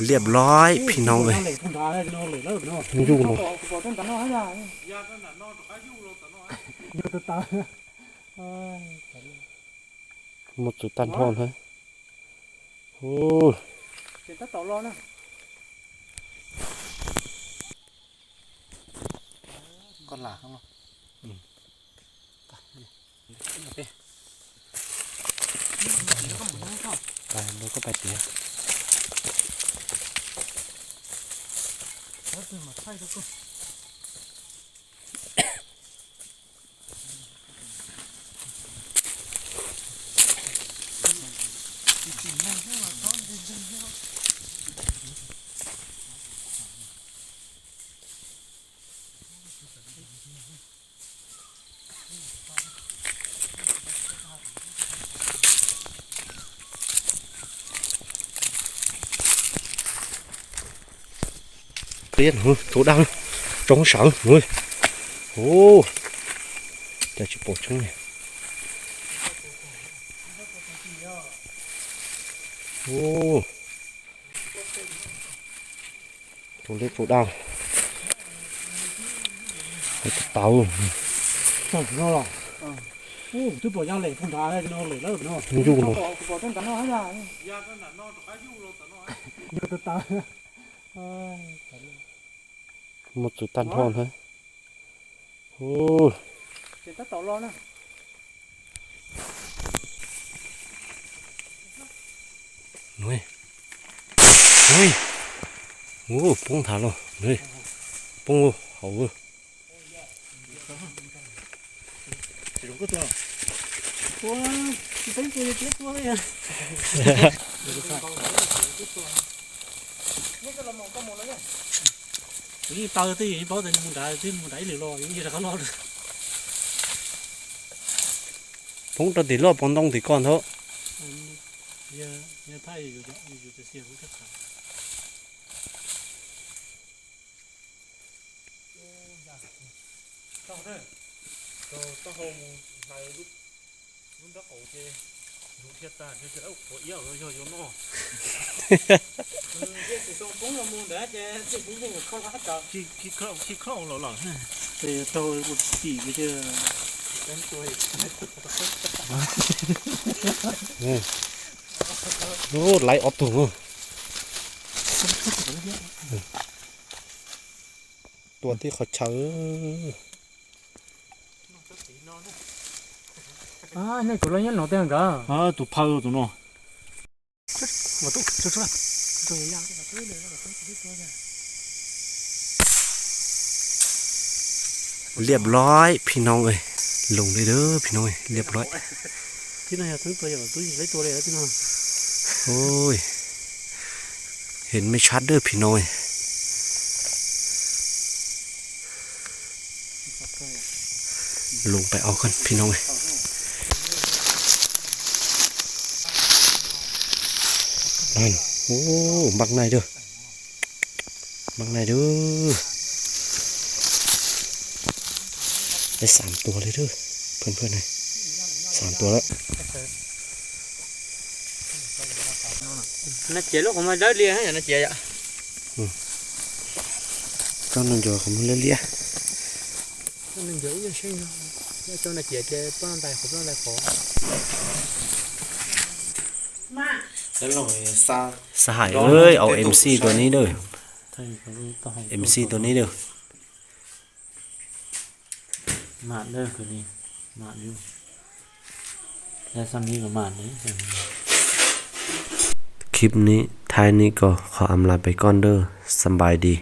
เรียบร้อยพี่น้องเลยยุ่งเลยหมดจุดตันทอนฮะโอ้ก้อนหลาข้างนอกไปแล้วก็ไปเตี๋ยtiền thủ đăng trống sẵn người ô để chụp bộ trống này ô thủ lên thủ đăng tàu tôi bỏ ra lệ phun đá này nó lệ lỡ nó dung rồi bỏ trong cắn nó hết ra nhiều tơ tơ một chút tan thon thôi ô thì tất tàu lo nữa nuôi nuôi ô bông thả rồi nuôi bông hậu chỉ đúng có thôi wow chỉ thấy tôi chết quá vậy cái tàu thì bảo tình muốn đẩy liền lo những gì là không lo được bông cho tí lo bông đông thì con thôi giờ thay rồiจะเสียรู้จักต่อเด้อต่อหงในรุ่นรักโอเคดูเทียบตาเทียบแล้วหัวเอี้ยวเลยโยนนอจะส่งปุ้งละมุนเด้อจะปุ้งเข้ารักจับขี้เข้าหล่อๆแต่โตกุฏิไม่เจอเป็นตัวโอ้ไหลออกถุงตัวที่เขาเชื้อนี่ตัวนี้หนูเต็มกันตัวพาวตัวน้อมาตัวตัวยากเรียบร้อยพี่น้องเลยลงเลยเด้อพี่น้องเรียบร้อยที่ไหนทั้งตัวอย่างตัวใหญ่ตัวเล็กที่น้องโอ้ยเห็นไม่ชัดเด้อพี่น้อยลงไปเอากันพี่น้อยนั่นโอ้บักในเด้อบักในเด้อได้3 ตัวเลยเด้อเพื่อนๆเลย3 ตัวแล้วnó chạy lúc mà đới lia hết nó chạy ạ con nó giờ không lên lia con nó giữ cho xinh cho nó chạy chạy con tay khó xã Hải ơiเอา MC ตัวนี้เด้อ MC ตัวนี้เด้อ มานเด้อคือนี่มานอยู่แล้วซ้ำนี้ก็มานนี้คลิปนี้ท้ายนี้ก็ขออำลาไปก่อนเด้อสบายดี